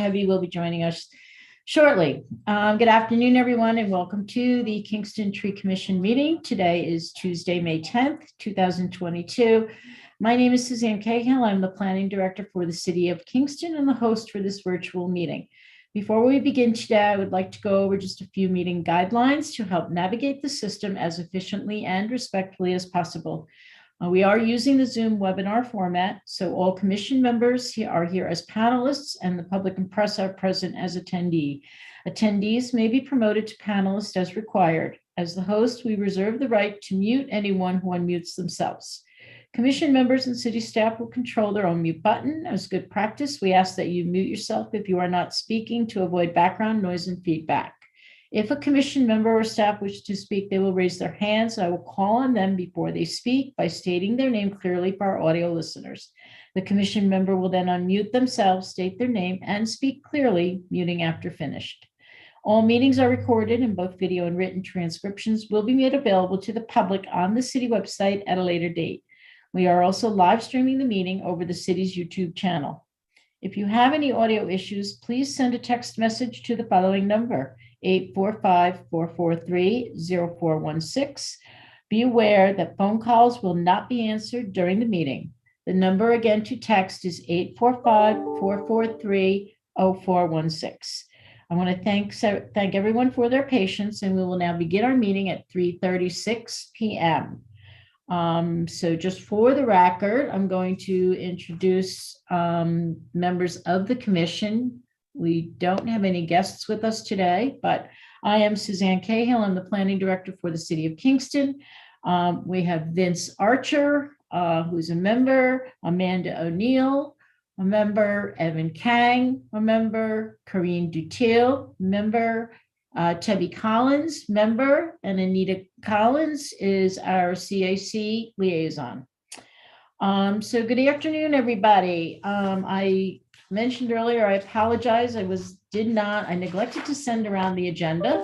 Tebby will be joining us shortly. Good afternoon, everyone, and welcome to the Kingston Tree Commission meeting. Today is Tuesday, May 10th, 2022. My name is Suzanne Cahill. I'm the Planning Director for the City of Kingston and the host for this virtual meeting. Before we begin today, I would like to go over just a few meeting guidelines to help navigate the system as efficiently and respectfully as possible. We are using the Zoom webinar format, so all commission members are here as panelists and the public and press are present as attendee. Attendees may be promoted to panelist as required. As the host, we reserve the right to mute anyone who unmutes themselves. Commission members and city staff will control their own mute button. As good practice, we ask that you mute yourself if you are not speaking to avoid background noise and feedback. If a commission member or staff wish to speak, they will raise their hands. I will call on them before they speak by stating their name clearly for our audio listeners. The commission member will then unmute themselves, state their name, and speak clearly, muting after finished. All meetings are recorded and both video and written transcriptions will be made available to the public on the city website at a later date. We are also live streaming the meeting over the city's YouTube channel. If you have any audio issues, please send a text message to the following number, 845-443-0416. Be aware that phone calls will not be answered during the meeting. The number again to text is 845-443-0416. I want to thank everyone for their patience, and we will now begin our meeting at 3:36 p.m. So just for the record, I'm going to introduce members of the commission. We don't have any guests with us today, but I am Suzanne Cahill. I'm the Planning Director for the City of Kingston. We have Vince Archer, who's a member, Amanda O'Neill, a member, Evan Kang, a member, Karine Dutil, member, Tebby Collins, member, and Anita Collins is our CAC liaison. So good afternoon, everybody. I mentioned earlier, I apologize. I neglected to send around the agenda,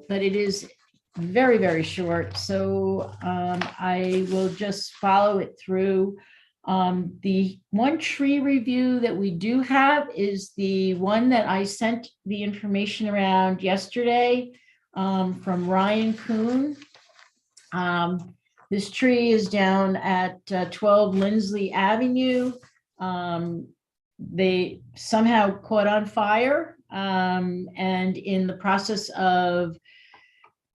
but it is very, very short. So I will just follow it through. The one tree review that we do have is the one that I sent the information around yesterday from Ryan Kuhn. This tree is down at 12 Lindsley Avenue. They somehow caught on fire, and in the process of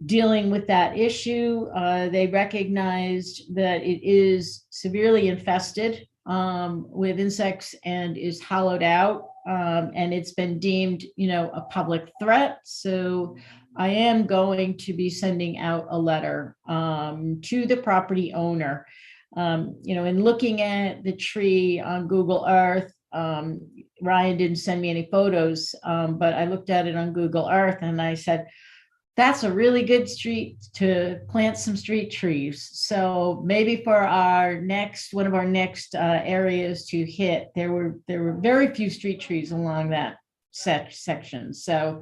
dealing with that issue, they recognized that it is severely infested with insects and is hollowed out, and it's been deemed, a public threat. So I am going to be sending out a letter to the property owner. In looking at the tree on Google Earth, Ryan didn't send me any photos, but I looked at it on Google Earth and I said, that's a really good street to plant some street trees. So maybe for one of our next areas to hit, there were very few street trees along that section. So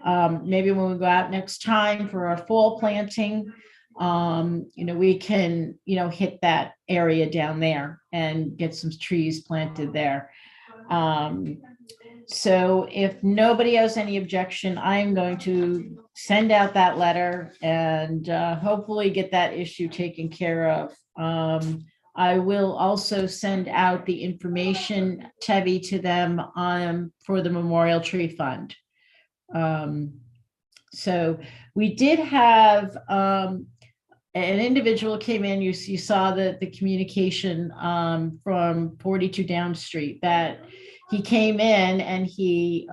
maybe when we go out next time for our fall planting, we can, hit that area down there and get some trees planted there. So if nobody has any objection, I'm going to send out that letter and hopefully get that issue taken care of. I will also send out the information, Tebby, to them for the Memorial Tree Fund. So we did have an individual came in, you saw the communication from 42 Down Street, that he came in and he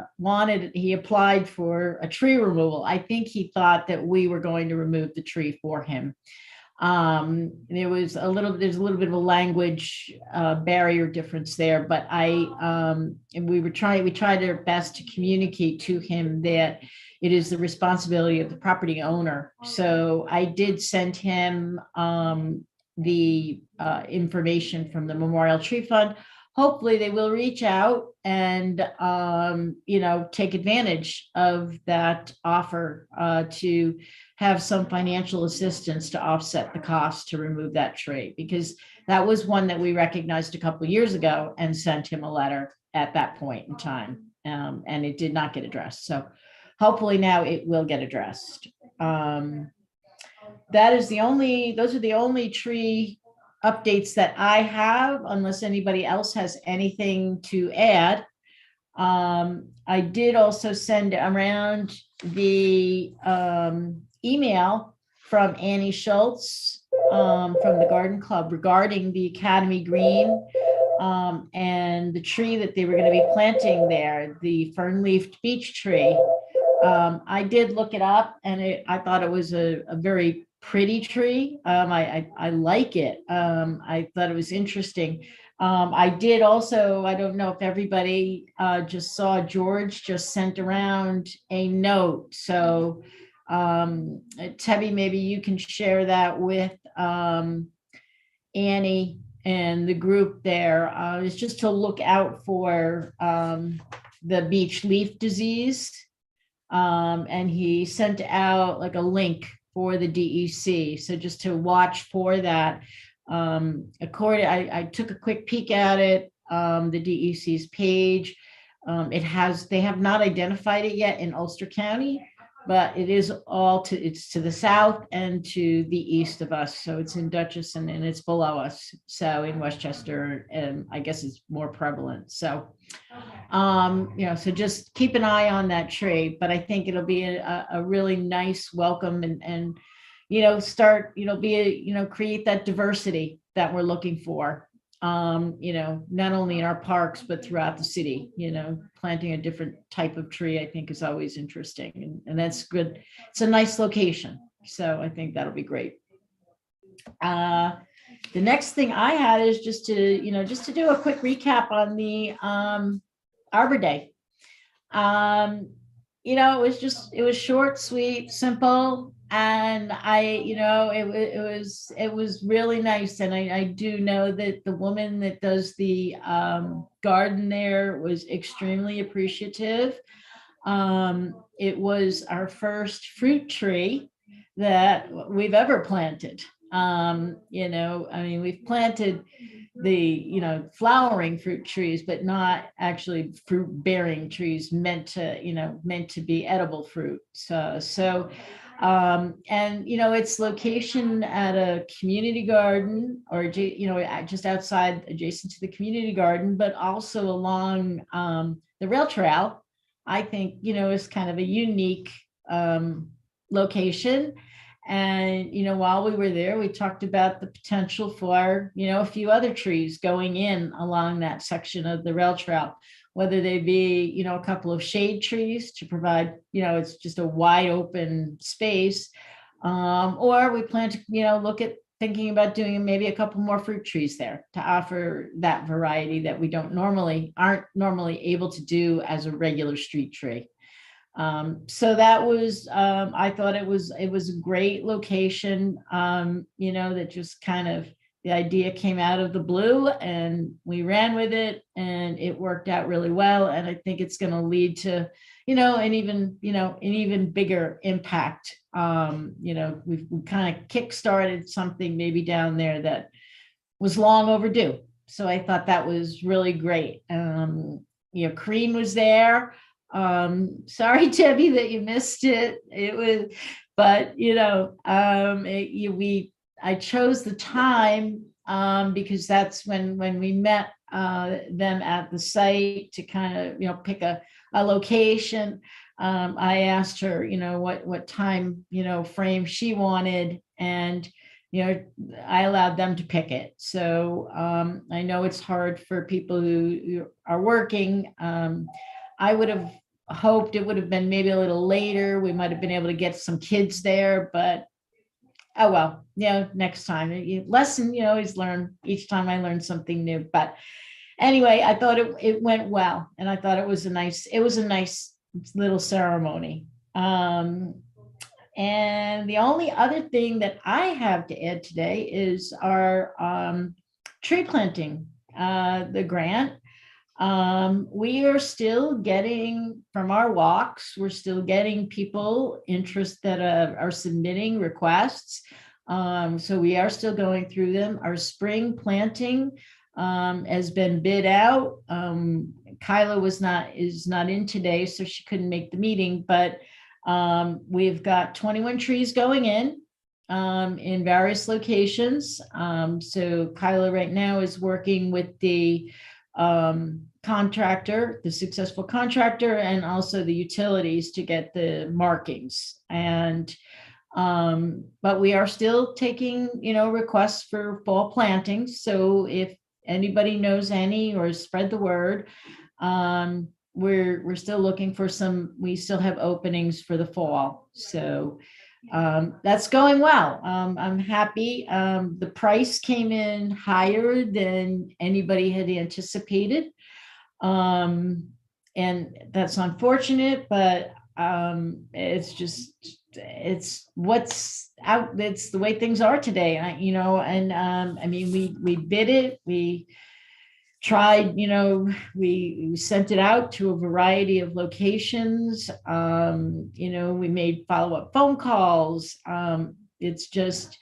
applied for a tree removal. I think he thought that we were going to remove the tree for him. There's a little bit of a language barrier difference there, but we tried our best to communicate to him that it is the responsibility of the property owner. So I did send him the information from the Memorial Tree Fund. Hopefully they will reach out and, take advantage of that offer to have some financial assistance to offset the cost to remove that tree, because that was one that we recognized a couple of years ago and sent him a letter at that point in time. and it did not get addressed. So hopefully now it will get addressed. Those are the only tree updates that I have, unless anybody else has anything to add. I did also send around the email from Annie Schultz from the Garden Club regarding the Academy Green and the tree that they were going to be planting there, the fern-leafed beech tree. I did look it up, and I thought it was a very pretty tree. I like it. I thought it was interesting. I did also, I don't know if everybody just saw, George just sent around a note. So Tebby, maybe you can share that with Annie and the group there. It's just to look out for the beech leaf disease. And he sent out like a link for the DEC. So just to watch for that. I took a quick peek at it, the DEC's page. They have not identified it yet in Ulster County, but it is it's to the south and to the east of us. So it's in Dutchess and it's below us. So in Westchester, and I guess it's more prevalent. So, so just keep an eye on that tree, but I think it'll be a really nice welcome and create that diversity that we're looking for, not only in our parks, but throughout the city. Planting a different type of tree, I think, is always interesting, and that's good. It's a nice location. So I think that'll be great. The next thing I had is just to do a quick recap on the Arbor Day. It was short, sweet, simple. And it was really nice. And I do know that the woman that does the garden there was extremely appreciative. It was our first fruit tree that we've ever planted. We've planted the flowering fruit trees, but not actually fruit bearing trees meant to be edible fruit. So its location at a community garden, or just outside, adjacent to the community garden, but also along the rail trail, I think is kind of a unique location. And while we were there, we talked about the potential for a few other trees going in along that section of the rail trail, whether they be a couple of shade trees to provide it's just a wide open space, or we plan to look at thinking about doing maybe a couple more fruit trees there to offer that variety that we aren't normally able to do as a regular street tree. So that was, I thought it was a great location, that just kind of, the idea came out of the blue and we ran with it and it worked out really well. And I think it's going to lead to, an even bigger impact. We've kind of kickstarted something maybe down there that was long overdue. So I thought that was really great. Crean was there. Sorry, Debbie, that you missed it. It was, but I chose the time because that's when we met them at the site to kind of pick a location. I asked her what time frame she wanted, and I allowed them to pick it. So I know it's hard for people who are working. I would have hoped it would have been maybe a little later. We might have been able to get some kids there, but oh well, next time. Lesson you always learn. Each time I learn something new. But anyway, I thought it went well, and I thought it was a nice little ceremony. And the only other thing that I have to add today is our tree planting, the grant. We are still getting, from our walks, we're still getting people interest that are submitting requests. So we are still going through them. Our spring planting has been bid out. Kyla is not in today, so she couldn't make the meeting, but we've got 21 trees going in various locations. So Kyla right now is working with the contractor, the successful contractor, and also the utilities to get the markings. And but we are still taking, requests for fall plantings. So if anybody knows any or spread the word, we're still looking for some. We still have openings for the fall. So that's going well. I'm happy. The price came in higher than anybody had anticipated. And that's unfortunate, but it's what's out. It's the way things are today. I mean, we bid it. We tried, we sent it out to a variety of locations. We made follow-up phone calls. It's just,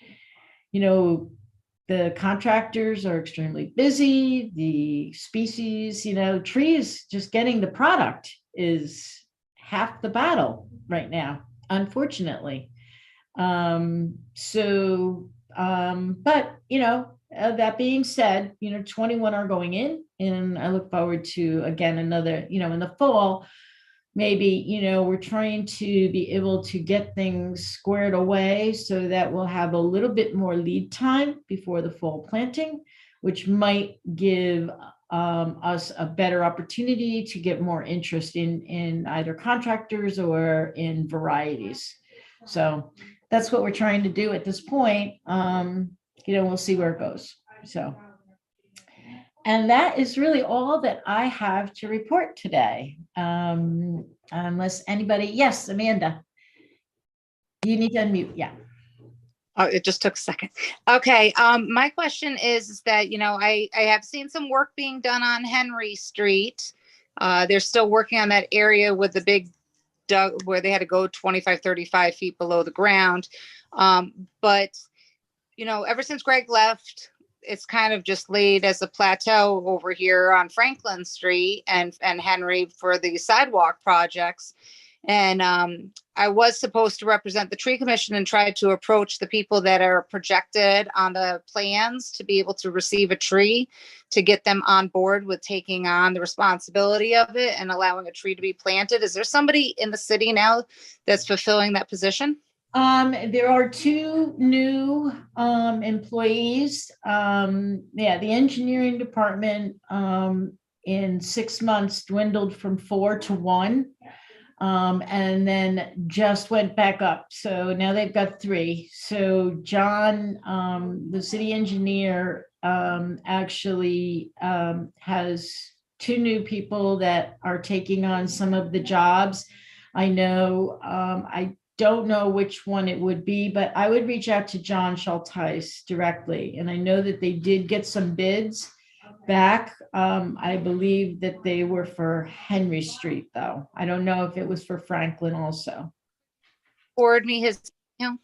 the contractors are extremely busy. The species, trees, just getting the product is half the battle right now, unfortunately. But, that being said, 21 are going in, and I look forward to, again, another, in the fall, maybe, we're trying to be able to get things squared away so that we'll have a little bit more lead time before the fall planting, which might give us a better opportunity to get more interest in either contractors or in varieties. So that's what we're trying to do at this point. We'll see where it goes. So, and that is really all that I have to report today. Unless anybody, yes, Amanda, you need to unmute. Yeah. Oh, it just took a second. Okay. My question is that, I have seen some work being done on Henry Street. They're still working on that area with the big dug where they had to go 25, 35 feet below the ground. But ever since Greg left, it's kind of just laid as a plateau over here on Franklin Street and Henry for the sidewalk projects. And I was supposed to represent the tree commission and try to approach the people that are projected on the plans to be able to receive a tree, to get them on board with taking on the responsibility of it and allowing a tree to be planted. Is there somebody in the city now that's fulfilling that position? There are two new employees. The engineering department in 6 months dwindled from 4 to 1, and then just went back up. So now they've got 3. So John, the city engineer, actually has 2 new people that are taking on some of the jobs. I know, I don't know which one it would be, but I would reach out to John Schulteis directly. And I know that they did get some bids back. I believe that they were for Henry Street, though. I don't know if it was for Franklin also. Forward me his email.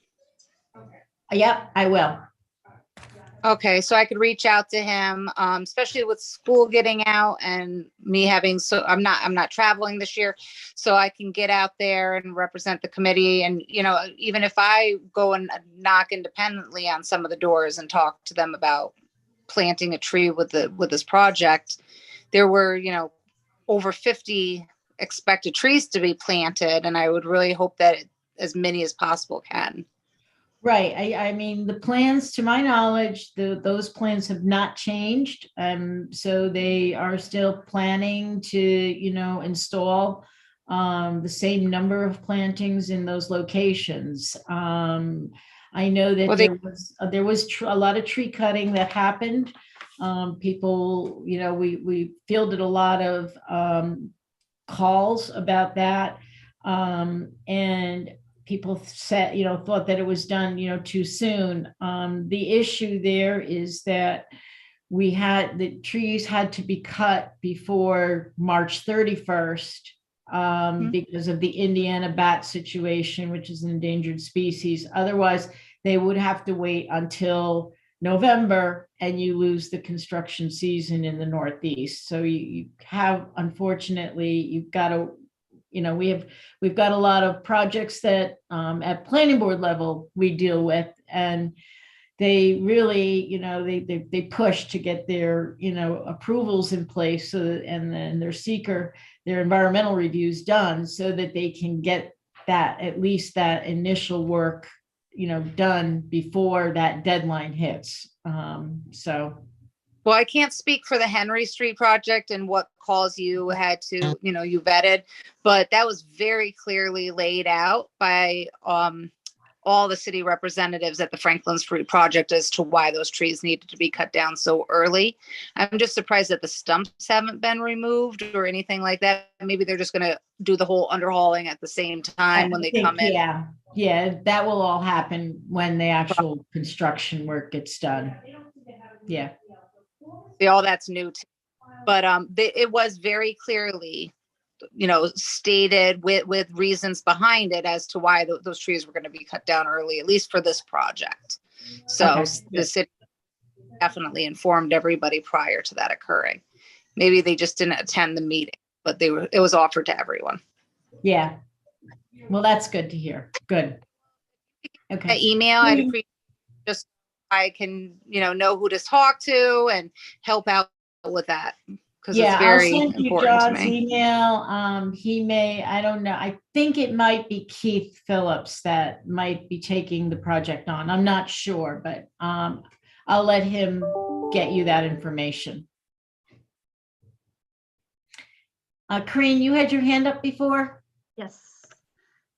Yep, I will. Okay, so I could reach out to him, especially with school getting out and me having, so I'm not traveling this year, so I can get out there and represent the committee. And, even if I go and knock independently on some of the doors and talk to them about planting a tree with this project, there were, over 50 expected trees to be planted. And I would really hope that as many as possible can. Right. I mean, the plans, to my knowledge, those plans have not changed. So they are still planning to, install the same number of plantings in those locations. I know that there was a lot of tree cutting that happened. People, we fielded a lot of calls about that. And people said, thought that it was done, too soon. The issue there is that the trees had to be cut before March 31st because of the Indiana bat situation, which is an endangered species. Otherwise, they would have to wait until November, and you lose the construction season in the Northeast. So you have, unfortunately, you've got to, we've got a lot of projects that at planning board level we deal with, and they really, they push to get their, approvals in place, and then their environmental reviews done, so that they can get that, at least that initial work, done before that deadline hits. Well, I can't speak for the Henry Street project and what calls you had to, you vetted, but that was very clearly laid out by all the city representatives at the Franklin Street project as to why those trees needed to be cut down so early. I'm just surprised that the stumps haven't been removed or anything like that. Maybe they're just going to do the whole underhauling at the same time when they come in. Yeah, that will all happen when the actual construction work gets done. Yeah. All that's new too. But it was very clearly, stated with reasons behind it as to why those trees were going to be cut down early, at least for this project. So the city definitely informed everybody prior to that occurring. Maybe they just didn't attend the meeting, but it was offered to everyone. Yeah. Well, that's good to hear. Good. Okay. Email, I'd appreciate just I can, know who to talk to and help out with that. Because it's very I'll send you important John's to me. email. He may, I don't know. I think it might be Keith Phillips that might be taking the project on. I'm not sure, but I'll let him get you that information. Corinne, you had your hand up before? Yes.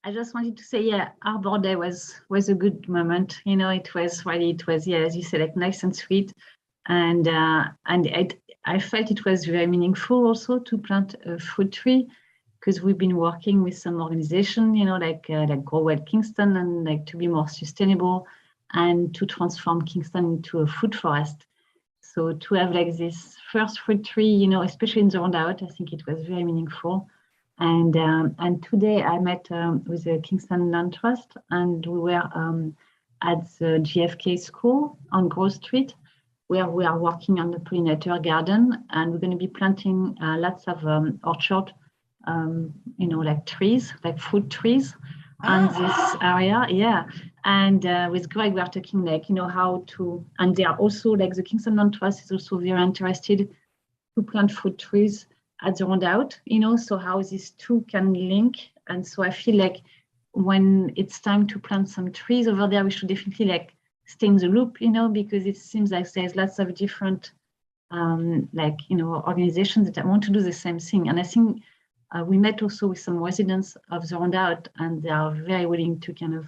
I just wanted to say, Arbor Day was a good moment. It was, as you said, like nice and sweet. And I felt it was very meaningful also to plant a fruit tree, because we've been working with some organization, like Grow Well Kingston, and like to be more sustainable and to transform Kingston into a fruit forest. So to have like this first fruit tree, especially in the roundabout, I think it was very meaningful. And today I met with the Kingston Land Trust, and we were at the GFK school on Grove Street, where we are working on the pollinator garden, and we're going to be planting lots of orchard, like trees, like fruit trees on this area. Yeah. And with Greg, we are talking how to, and they are also like the Kingston Land Trust is also very interested to plant fruit trees at the roundabout, so how these two can link. And so I feel like when it's time to plant some trees over there, we should definitely stay in the loop, because it seems like there's lots of different, organizations that want to do the same thing. And I think we met also with some residents of the roundabout, and they are very willing to kind of,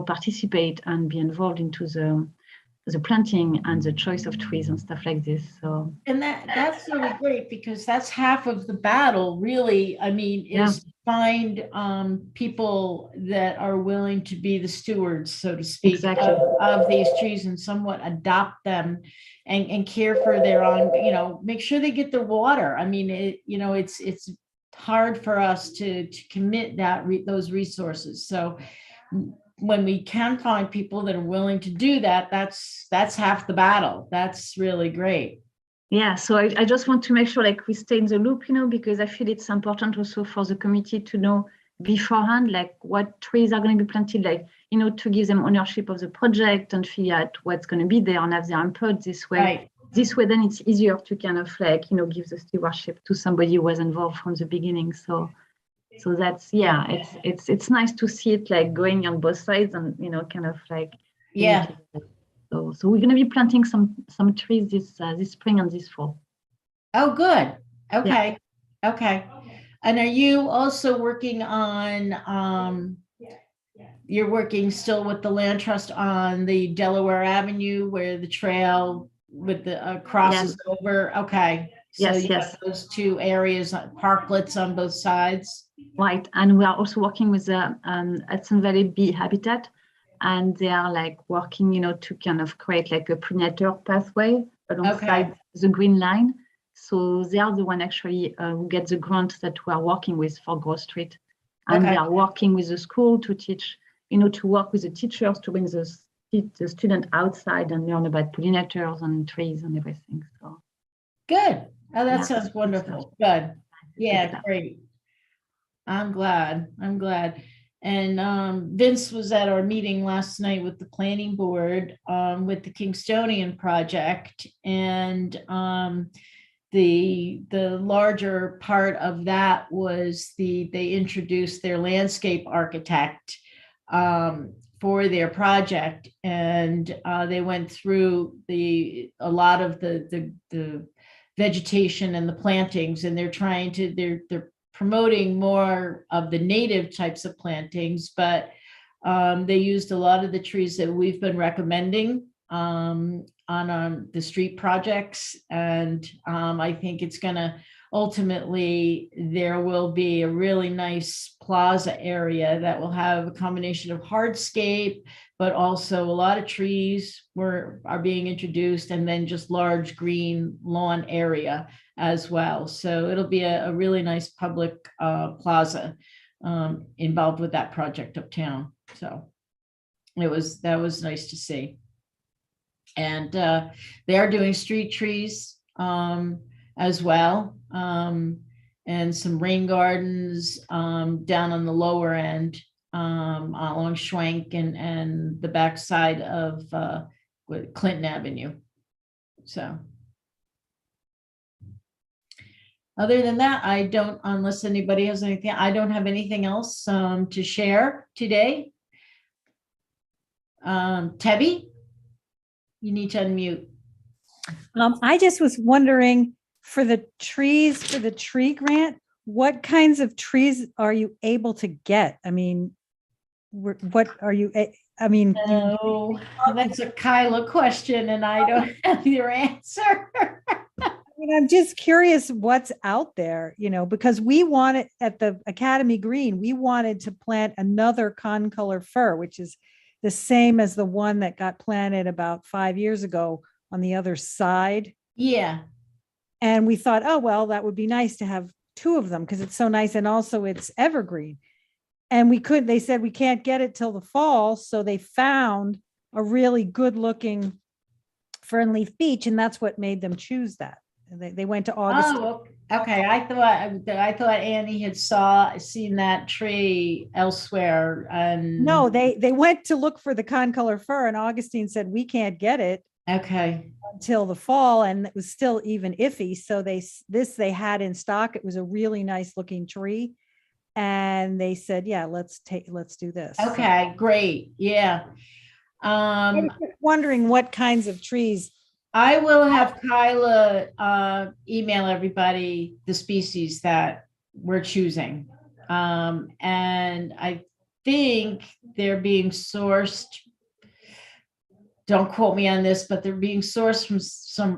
participate and be involved into the planting and the choice of trees and stuff like this. So, and that's really great, because that's half of the battle, really. I mean, is to find people that are willing to be the stewards, so to speak, of these trees, and somewhat adopt them and care for their own, make sure they get their water. I mean, it's hard for us to commit those resources. So when we can find people that are willing to do that, that's half the battle. That's really great. Yeah, so I just want to make sure we stay in the loop, because I feel it's important also for the committee to know beforehand, what trees are going to be planted, to give them ownership of the project and figure out what's going to be there and have their input this way. Right. This way, then it's easier to kind of give the stewardship to somebody who was involved from the beginning. So that's, it's nice to see it going on both sides and, kind of yeah. So we're going to be planting some trees this spring and this fall. Oh, good. Okay. Yeah. Okay. And are you also working on, you're working still with the Land Trust on the Delaware Avenue where the trail with the crosses over? Okay. So you have those two areas, parklets on both sides. Right, and we are also working with the Hudson Valley Bee Habitat, and they are working, to kind of create a pollinator pathway alongside the green line. So they are the one actually who get the grant that we are working with for Grove Street, and they are working with the school to teach, to work with the teachers to bring the teach the student outside and learn about pollinators and trees and everything. So Good. Oh, that Yeah. sounds wonderful. Good. Yeah, stuff. great. I'm glad. And Vince was at our meeting last night with the planning board with the Kingstonian project. And the larger part of that was they introduced their landscape architect for their project. And they went through a lot of the vegetation and the plantings, and they're promoting more of the native types of plantings, but they used a lot of the trees that we've been recommending on the street projects. And I think it's going to ultimately, there will be a really nice plaza area that will have a combination of hardscape, but also a lot of trees are being introduced, and then just large green lawn area as well. So it'll be a really nice public plaza involved with that project uptown. So that was nice to see. And they are doing street trees as well, and some rain gardens down on the lower end along Schwenk and the backside of Clinton Avenue. So other than that, unless anybody has anything, I don't have anything else to share today. Tebby, you need to unmute. I just was wondering, for the tree grant, what kinds of trees are you able to get? I mean, what are you, I mean, No, that's a Kyla question, and I don't have your answer. I'm just curious what's out there, because we wanted at the Academy Green, we wanted to plant another concolor fir, which is the same as the one that got planted about 5 years ago on the other side. Yeah. And we thought, oh, well, that would be nice to have two of them because it's so nice. And also it's evergreen. And they said we can't get it till the fall. So they found a really good looking fernleaf beech. And that's what made them choose that. They went to August. Oh, okay. I thought Annie had seen that tree elsewhere. And no, they went to look for the concolor fir, and Augustine said we can't get it. Okay. Until the fall, and it was still even iffy. So they had in stock. It was a really nice looking tree, and they said, "Yeah, let's do this." Okay, great. Yeah. I was just wondering what kinds of trees. I will have Kyla email everybody the species that we're choosing, and I think they're being sourced. Don't quote me on this, but they're being sourced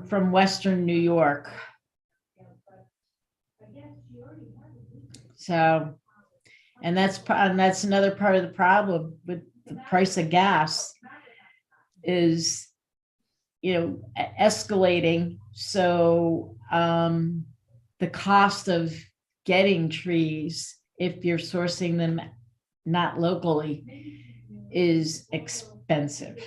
from Western New York. So, and that's another part of the problem with the price of gas is, escalating. So the cost of getting trees, if you're sourcing them not locally, is expensive.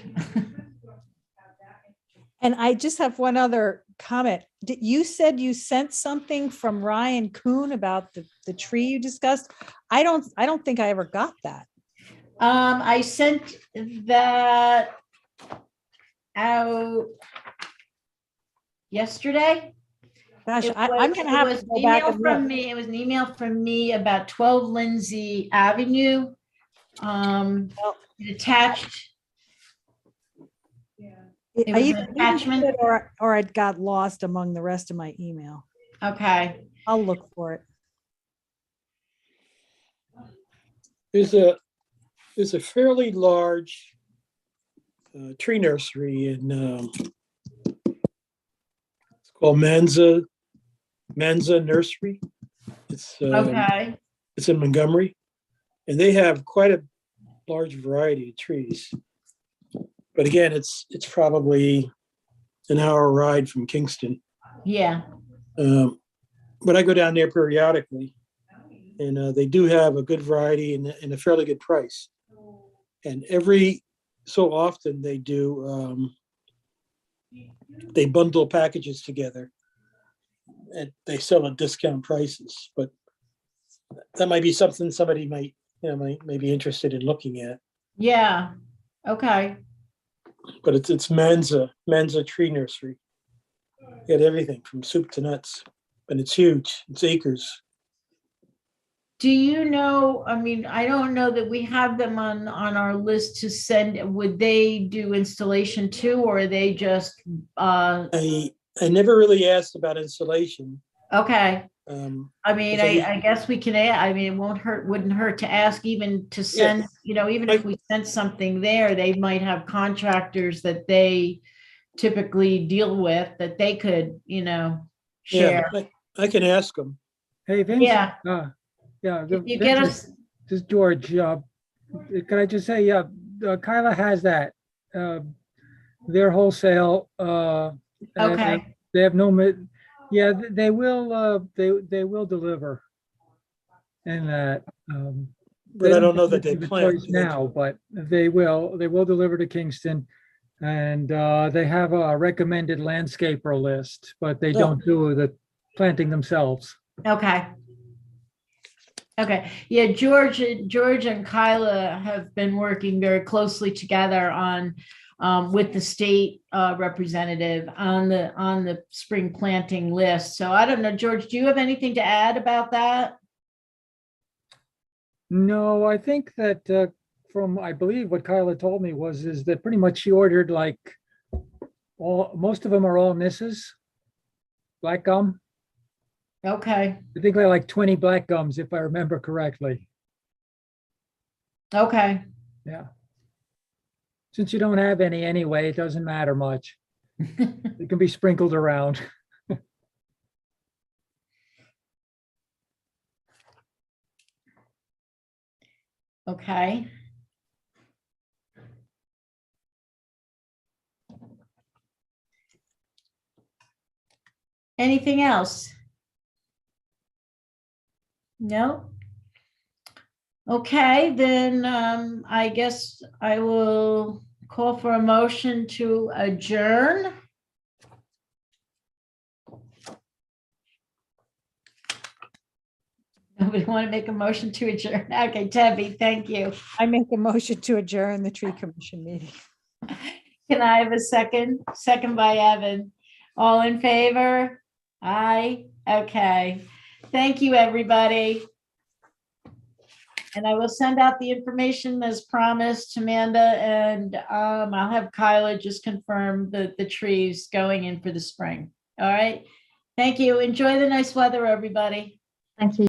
And I just have one other comment. You said you sent something from Ryan Kuhn about the tree you discussed. I don't think I ever got that. I sent that out yesterday. Gosh, I'm going to have to go back and look. It was an email from me about 12 Lindsay Avenue. It attached. It was an attachment, or it got lost among the rest of my email. Okay. I'll look for it. There's a fairly large tree nursery in it's called Manza Nursery. It's Okay. It's in Montgomery, and they have quite a large variety of trees. But again, it's probably an hour ride from Kingston. Yeah. But I go down there periodically, and they do have a good variety and a fairly good price. And every so often they they bundle packages together and they sell at discount prices, but that might be something somebody might be interested in looking at. Yeah, okay. But it's Menza Tree Nursery. They had everything from soup to nuts, and it's huge. It's acres. Do you know, I mean, I don't know that we have them on our list to send. Would they do installation too, or are they just, I never really asked about installation. okay. I mean, 'Cause I guess we can, I mean, it wouldn't hurt to ask even to send, even if we sent something there, they might have contractors that they typically deal with that they could, share. I can ask them. Hey, Vince. Yeah. Yeah. If you Vince, get us, this is George. Can I just say, Kyla has that. They're wholesale. And okay, they have no, yeah, they will, they will deliver. And that. But I don't know that they have a plan choice to. now, but they will deliver to Kingston. And they have a recommended landscaper list, but they don't do the planting themselves. okay. Okay, yeah, George and Kyla have been working very closely together on, with the state representative on the spring planting list. So I don't know, George, do you have anything to add about that? No, I think that from, I believe what Kyla told me is that pretty much she ordered like most of them are all misses. Black gum. Okay, I think they're like 20 black gums, if I remember correctly. okay. Yeah. Since you don't have any anyway, it doesn't matter much. It can be sprinkled around. Okay. Anything else? No? Okay, then I guess I will call for a motion to adjourn. Nobody want to make a motion to adjourn? Okay, Debbie, thank you. I make a motion to adjourn the tree commission meeting. Can I have a second? Second by Evan. All in favor? Aye. Okay. Thank you, everybody. And I will send out the information as promised to Amanda, and I'll have Kyla just confirm the trees going in for the spring. All right. Thank you. Enjoy the nice weather, everybody. Thank you.